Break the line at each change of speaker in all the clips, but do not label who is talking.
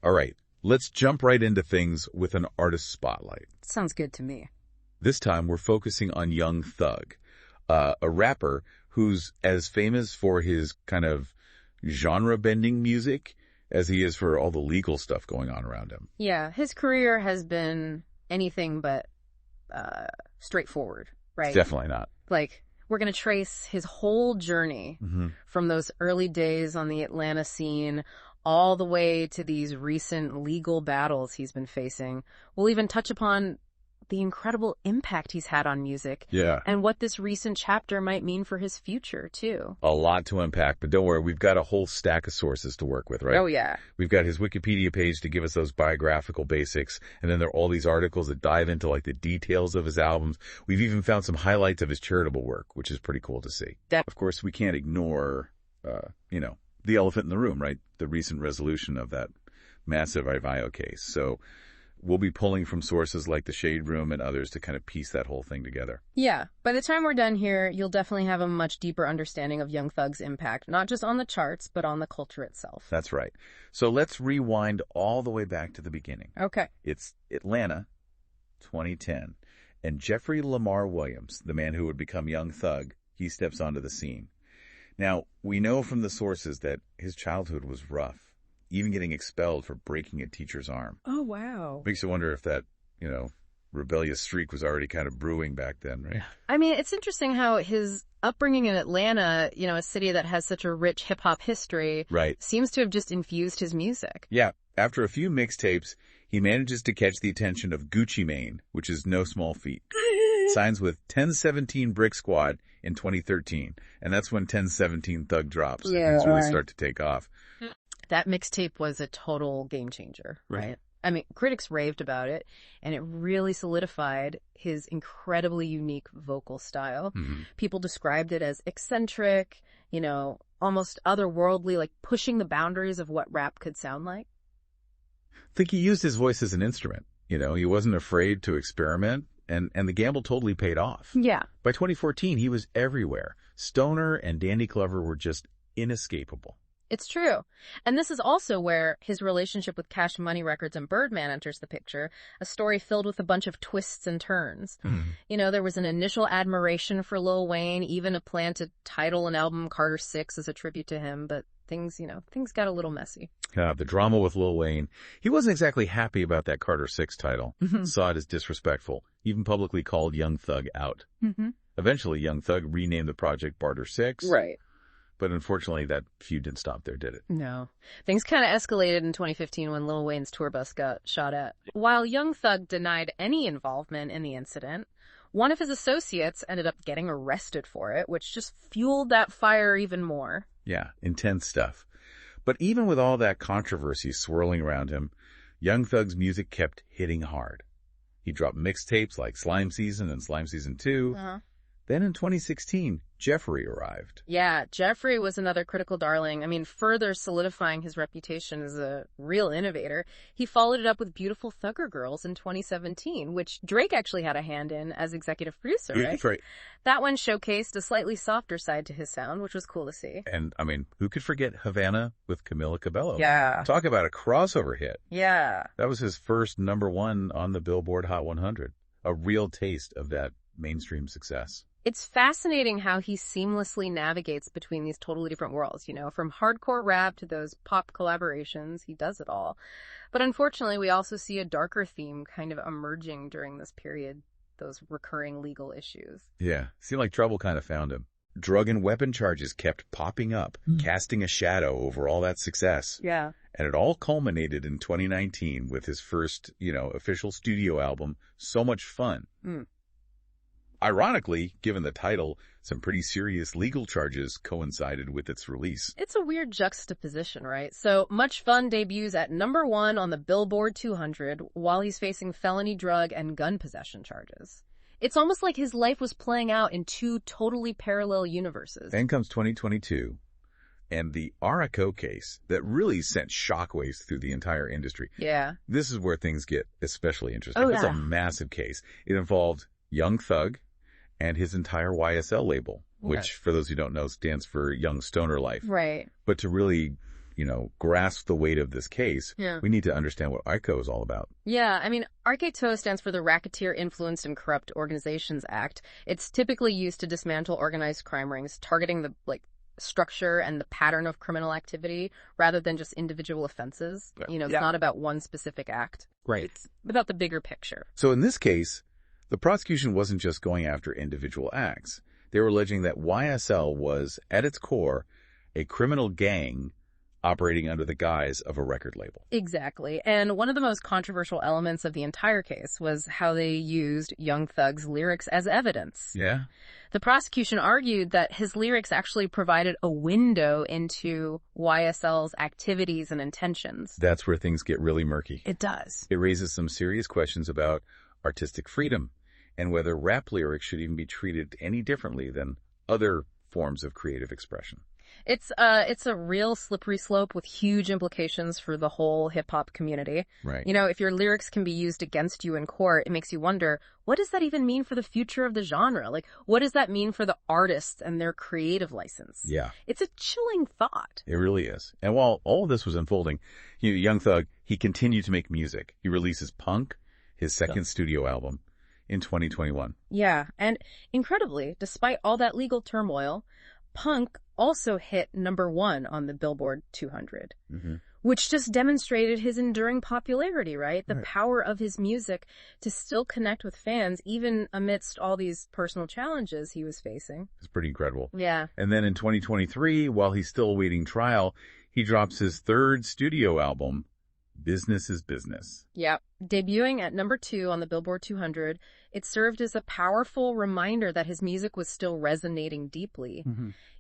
All right, let's jump right into things with an artist spotlight.
Sounds good to me.
This time we're focusing on Young Thug, a rapper who's as famous for his kind of genre-bending music as he is for all the legal stuff going on around him.
Yeah, his career has been anything but straightforward, right?
Definitely not.
Like, we're going to trace his whole journey from those early days on the Atlanta scene all the way to these recent legal battles he's been facing. We'll even touch upon the incredible impact he's had on music.
Yeah.
And what this recent chapter might mean for his future, too.
A lot to unpack, but don't worry, we've got a whole stack of sources to work with, right?
Oh, yeah.
We've got his Wikipedia page to give us those biographical basics, and then there are all these articles that dive into, like, the details of his albums. We've even found some highlights of his charitable work, which is pretty cool to see. Of course, we can't ignore, the elephant in the room, right? The recent resolution of that massive Ivio case. So we'll be pulling from sources like the Shade Room and others to kind of piece that whole thing together.
Yeah. By the time we're done here, you'll definitely have a much deeper understanding of Young Thug's impact, not just on the charts, but on the culture itself.
That's right. So let's rewind all the way back to the beginning.
Okay.
It's Atlanta, 2010, and Jeffrey Lamar Williams, the man who would become Young Thug, he steps onto the scene. Now, we know from the sources that his childhood was rough, even getting expelled for breaking a teacher's arm.
Oh, wow.
Makes you wonder if that, rebellious streak was already kind of brewing back then, right?
I mean, it's interesting how his upbringing in Atlanta, a city that has such a rich hip-hop history,
Right.
seems to have just infused his music.
Yeah. After a few mixtapes, he manages to catch the attention of Gucci Mane, which is no small feat. Signs with 1017 Brick Squad in 2013, and that's when 1017 Thug drops.
Yeah,
Things really start to take off.
That mixtape was a total game changer, right? I mean, critics raved about it, and it really solidified his incredibly unique vocal style.
Mm-hmm.
People described it as eccentric, almost otherworldly, like pushing the boundaries of what rap could sound like.
I think he used his voice as an instrument. He wasn't afraid to experiment, and the gamble totally paid off.
Yeah.
By 2014, he was everywhere. Stoner and Dandy Glover were just inescapable.
It's true. And this is also where his relationship with Cash Money Records and Birdman enters the picture, a story filled with a bunch of twists and turns. There was an initial admiration for Lil Wayne, even a plan to title an album Carter 6 as a tribute to him, but things got a little messy.
The drama with Lil Wayne. He wasn't exactly happy about that Carter 6 title. Saw it as disrespectful. Even publicly called Young Thug out. Eventually, Young Thug renamed the project Barter 6.
Right.
But unfortunately, that feud didn't stop there, did it?
No. Things kind of escalated in 2015 when Lil Wayne's tour bus got shot at. While Young Thug denied any involvement in the incident, one of his associates ended up getting arrested for it, which just fueled that fire even more.
Yeah, intense stuff. But even with all that controversy swirling around him, Young Thug's music kept hitting hard. He dropped mixtapes like Slime Season and Slime Season 2. Then in 2016, Jeffrey arrived.
Yeah, Jeffrey was another critical darling. I mean, further solidifying his reputation as a real innovator, he followed it up with Beautiful Thugger Girls in 2017, which Drake actually had a hand in as executive producer, right?
That's right.
That one showcased a slightly softer side to his sound, which was cool to see.
And, who could forget Havana with Camila Cabello?
Yeah.
Talk about a crossover hit.
Yeah.
That was his first #1 on the Billboard Hot 100. A real taste of that mainstream success.
It's fascinating how he seamlessly navigates between these totally different worlds, from hardcore rap to those pop collaborations. He does it all. But unfortunately, we also see a darker theme kind of emerging during this period, those recurring legal issues.
Yeah, seemed like trouble kind of found him. Drug and weapon charges kept popping up, casting a shadow over all that success.
Yeah.
And it all culminated in 2019 with his first, official studio album, So Much Fun. Ironically, given the title, some pretty serious legal charges coincided with its release.
It's a weird juxtaposition, right? So Much Fun debuts at #1 on the Billboard 200 while he's facing felony drug and gun possession charges. It's almost like his life was playing out in two totally parallel universes.
Then comes 2022, and the Araco case that really sent shockwaves through the entire industry.
Yeah.
This is where things get especially interesting.
Oh,
It's
yeah.
a massive case. It involved Young Thug and his entire YSL label, which, for those who don't know, stands for Young Stoner Life.
Right.
But to really, grasp the weight of this case, we need to understand what ICO is all about.
Yeah, I mean, RKTO stands for the Racketeer Influenced and Corrupt Organizations Act. It's typically used to dismantle organized crime rings, targeting the, structure and the pattern of criminal activity rather than just individual offenses. It's not about one specific act.
Right.
It's about the bigger picture.
So in this case, the prosecution wasn't just going after individual acts. They were alleging that YSL was, at its core, a criminal gang operating under the guise of a record label.
Exactly. And one of the most controversial elements of the entire case was how they used Young Thug's lyrics as evidence.
Yeah.
The prosecution argued that his lyrics actually provided a window into YSL's activities and intentions.
That's where things get really murky.
It does.
It raises some serious questions about artistic freedom and whether rap lyrics should even be treated any differently than other forms of creative expression.
It's a real slippery slope with huge implications for the whole hip-hop community.
Right.
If your lyrics can be used against you in court, it makes you wonder, what does that even mean for the future of the genre? What does that mean for the artists and their creative license?
Yeah.
It's a chilling thought.
It really is. And while all of this was unfolding, Young Thug, he continued to make music. He releases Punk, his second studio album, in 2021.
Yeah, and incredibly, despite all that legal turmoil, Punk also hit #1 on the Billboard 200, which just demonstrated his enduring popularity, right? The power of his music to still connect with fans, even amidst all these personal challenges he was facing.
It's pretty incredible.
Yeah.
And then in 2023, while he's still awaiting trial, he drops his third studio album, Business is Business.
Yeah. Debuting at #2 on the Billboard 200, it served as a powerful reminder that his music was still resonating deeply,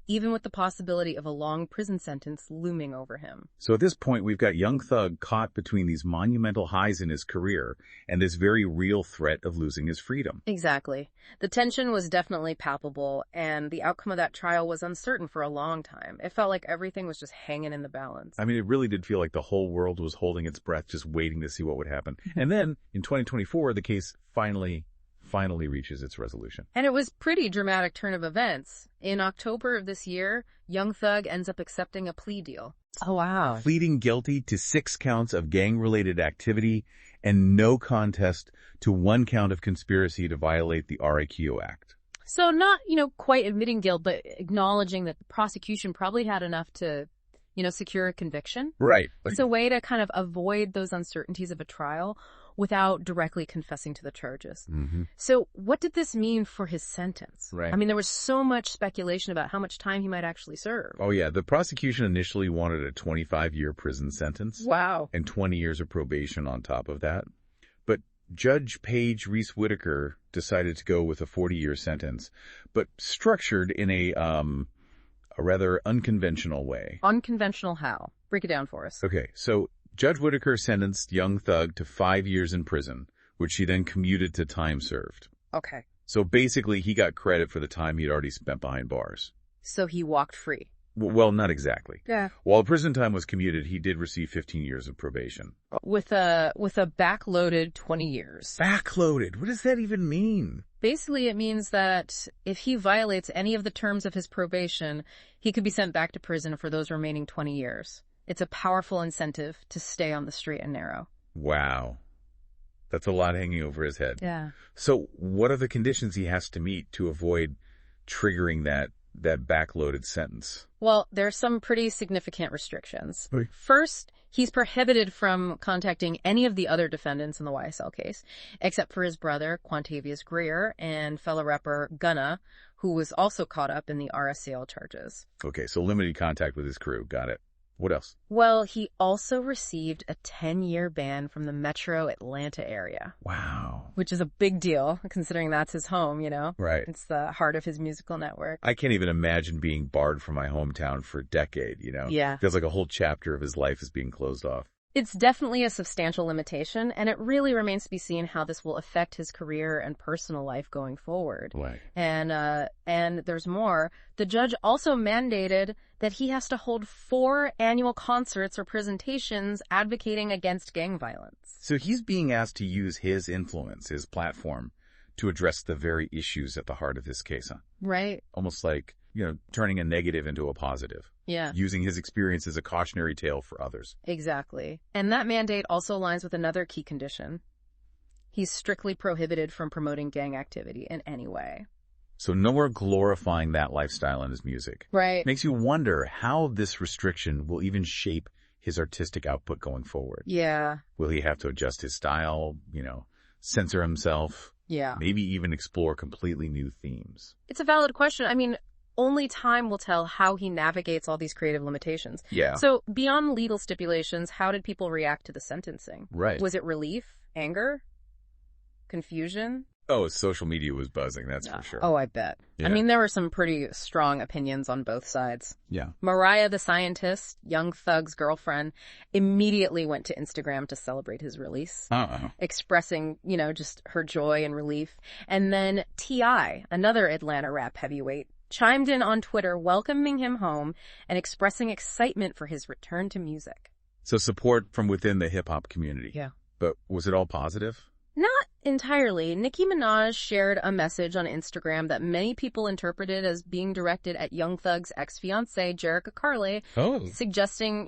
even with the possibility of a long prison sentence looming over him.
So at this point, we've got Young Thug caught between these monumental highs in his career and this very real threat of losing his freedom.
Exactly. The tension was definitely palpable, and the outcome of that trial was uncertain for a long time. It felt like everything was just hanging in the balance.
I mean, it really did feel like the whole world was holding its breath, just waiting to see what would happen. And then in 2024, the case finally reaches its resolution.
And it was pretty dramatic turn of events. In October of this year, Young Thug ends up accepting a plea deal. Oh, wow.
Pleading guilty to 6 counts of gang-related activity and no contest to 1 count of conspiracy to violate the RICO Act.
So not, quite admitting guilt, but acknowledging that the prosecution probably had enough to, secure a conviction.
Right.
It's a way to kind of avoid those uncertainties of a trial without directly confessing to the charges. So what did this mean for his sentence?
Right.
I mean, there was so much speculation about how much time he might actually serve.
Oh, yeah. The prosecution initially wanted a 25-year prison sentence.
Wow.
And 20 years of probation on top of that. But Judge Paige Reese Whitaker decided to go with a 40-year sentence, but structured in a rather unconventional way.
Unconventional how? Break it down for us.
Okay, so Judge Whitaker sentenced Young Thug to 5 years in prison, which she then commuted to time served.
Okay.
So basically, he got credit for the time he'd already spent behind bars.
So he walked free.
Well, not exactly.
Yeah.
While prison time was commuted, he did receive 15 years of probation.
With a backloaded 20 years.
Backloaded? What does that even mean?
Basically, it means that if he violates any of the terms of his probation, he could be sent back to prison for those remaining 20 years. It's a powerful incentive to stay on the straight and narrow.
Wow. That's a lot hanging over his head.
Yeah.
So what are the conditions he has to meet to avoid triggering that backloaded sentence?
Well, there are some pretty significant restrictions.
Okay.
First, he's prohibited from contacting any of the other defendants in the YSL case, except for his brother, Quantavious Greer, and fellow rapper Gunna, who was also caught up in the RSCL charges.
Okay, so limited contact with his crew. Got it. What else?
Well, he also received a 10-year ban from the metro Atlanta area.
Wow.
Which is a big deal, considering that's his home,
Right.
It's the heart of his musical network.
I can't even imagine being barred from my hometown for a decade,
Yeah.
Feels like a whole chapter of his life is being closed off.
It's definitely a substantial limitation, and it really remains to be seen how this will affect his career and personal life going forward.
Right.
And there's more. The judge also mandated that he has to hold 4 annual concerts or presentations advocating against gang violence.
So he's being asked to use his influence, his platform, to address the very issues at the heart of this case, huh?
Right.
Almost like, turning a negative into a positive.
Yeah.
Using his experience as a cautionary tale for others.
Exactly. And that mandate also aligns with another key condition. He's strictly prohibited from promoting gang activity in any way.
So nowhere glorifying that lifestyle in his music.
Right.
Makes you wonder how this restriction will even shape his artistic output going forward.
Yeah.
Will he have to adjust his style, censor himself?
Yeah.
Maybe even explore completely new themes.
It's a valid question. I mean, only time will tell how he navigates all these creative limitations.
Yeah.
So beyond legal stipulations, how did people react to the sentencing?
Right.
Was it relief, anger, confusion?
Oh, social media was buzzing, that's for sure.
Oh, I bet.
Yeah.
I mean, there were some pretty strong opinions on both sides.
Yeah.
Mariah the scientist, Young Thug's girlfriend, immediately went to Instagram to celebrate his release, expressing, just her joy and relief. And then T.I., another Atlanta rap heavyweight, chimed in on Twitter welcoming him home and expressing excitement for his return to music.
So support from within the hip-hop community.
Yeah.
But was it all positive?
Not entirely. Nicki Minaj shared a message on Instagram that many people interpreted as being directed at Young Thug's ex-fiancée, Jerica Carley, suggesting,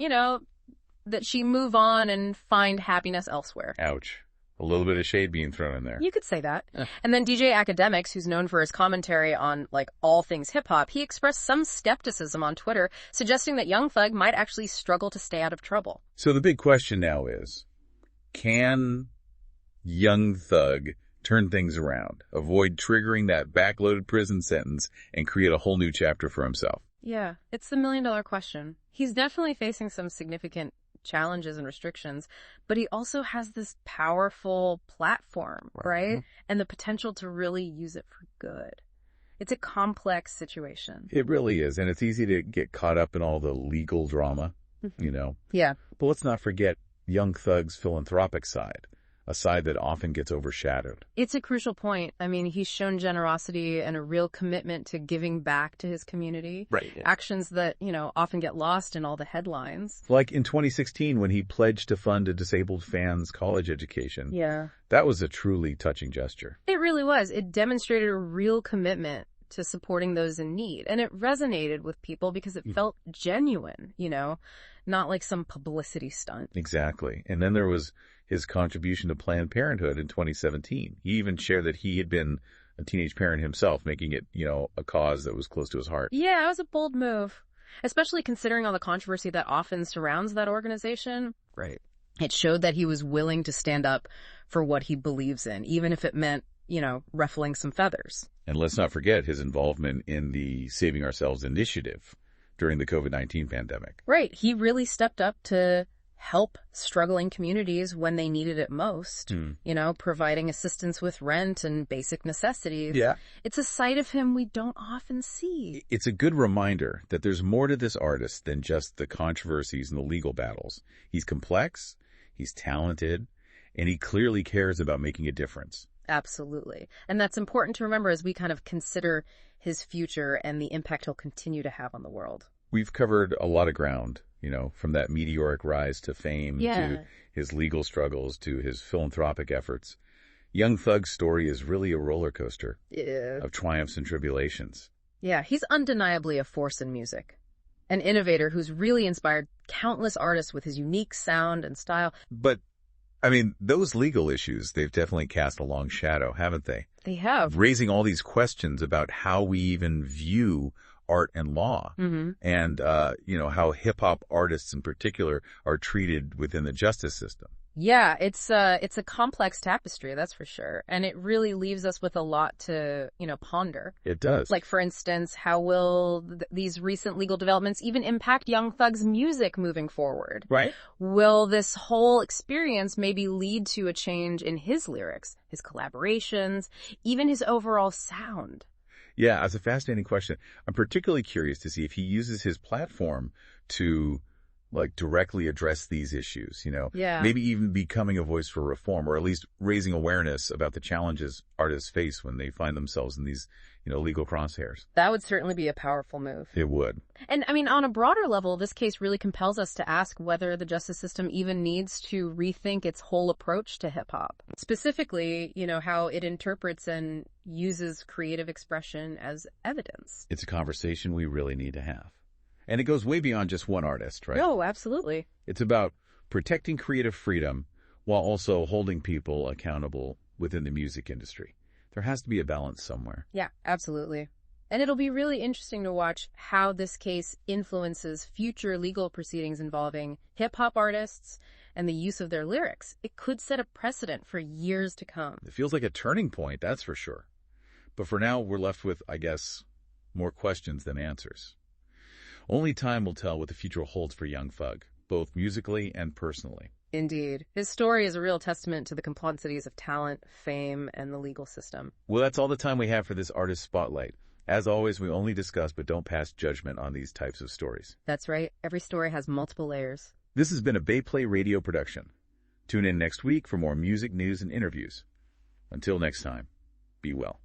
that she move on and find happiness elsewhere.
Ouch. A little bit of shade being thrown in there.
You could say that. And then DJ Academics, who's known for his commentary on, all things hip-hop, he expressed some skepticism on Twitter, suggesting that Young Thug might actually struggle to stay out of trouble.
So the big question now is, can Young Thug turn things around, avoid triggering that backloaded prison sentence, and create a whole new chapter for himself?
Yeah, it's the million-dollar question. He's definitely facing some significant challenges and restrictions, but he also has this powerful platform, right? And the potential to really use it for good. It's a complex situation.
It really is, and it's easy to get caught up in all the legal drama,
Yeah.
But let's not forget Young Thug's philanthropic side, a side that often gets overshadowed.
It's a crucial point. I mean, he's shown generosity and a real commitment to giving back to his community.
Right. Yeah.
Actions that, often get lost in all the headlines.
Like in 2016 when he pledged to fund a disabled fan's college education.
Yeah.
That was a truly touching gesture.
It really was. It demonstrated a real commitment to supporting those in need. And it resonated with people because it felt genuine, not like some publicity stunt.
Exactly. And then there was his contribution to Planned Parenthood in 2017. He even shared that he had been a teenage parent himself, making it, a cause that was close to his heart.
Yeah, it was a bold move, especially considering all the controversy that often surrounds that organization.
Right.
It showed that he was willing to stand up for what he believes in, even if it meant, ruffling some feathers.
And let's not forget his involvement in the Saving Ourselves initiative during the COVID-19 pandemic.
Right. He really stepped up to help struggling communities when they needed it most, providing assistance with rent and basic necessities.
Yeah.
It's a side of him we don't often see.
It's a good reminder that there's more to this artist than just the controversies and the legal battles. He's complex, he's talented, and he clearly cares about making a difference.
Absolutely. And that's important to remember as we kind of consider his future and the impact he'll continue to have on the world.
We've covered a lot of ground, from that meteoric rise to fame, to his legal struggles, to his philanthropic efforts. Young Thug's story is really a roller coaster of triumphs and tribulations.
Yeah, he's undeniably a force in music. An innovator who's really inspired countless artists with his unique sound and style.
But those legal issues, they've definitely cast a long shadow, haven't they?
They have.
Raising all these questions about how we even view art and law, and, how hip-hop artists in particular are treated within the justice system.
Yeah, it's a complex tapestry, that's for sure. And it really leaves us with a lot to, ponder.
It does.
Like, for instance, how will these recent legal developments even impact Young Thug's music moving forward?
Right.
Will this whole experience maybe lead to a change in his lyrics, his collaborations, even his overall sound?
Yeah, that's a fascinating question. I'm particularly curious to see if he uses his platform to like directly address these issues,
Yeah.
maybe even becoming a voice for reform, or at least raising awareness about the challenges artists face when they find themselves in these, legal crosshairs.
That would certainly be a powerful move.
It would.
And I mean, on a broader level, this case really compels us to ask whether the justice system even needs to rethink its whole approach to hip hop. Specifically, how it interprets and uses creative expression as evidence.
It's a conversation we really need to have. And it goes way beyond just one artist, right?
Oh, absolutely.
It's about protecting creative freedom while also holding people accountable within the music industry. There has to be a balance somewhere.
Yeah, absolutely. And it'll be really interesting to watch how this case influences future legal proceedings involving hip-hop artists and the use of their lyrics. It could set a precedent for years to come.
It feels like a turning point, that's for sure. But for now, we're left with, I guess, more questions than answers. Only time will tell what the future holds for Young Thug, both musically and personally.
Indeed. His story is a real testament to the complexities of talent, fame, and the legal system.
Well, that's all the time we have for this Artist Spotlight. As always, we only discuss but don't pass judgment on these types of stories.
That's right. Every story has multiple layers.
This has been a Bay Play Radio production. Tune in next week for more music, news, and interviews. Until next time, be well.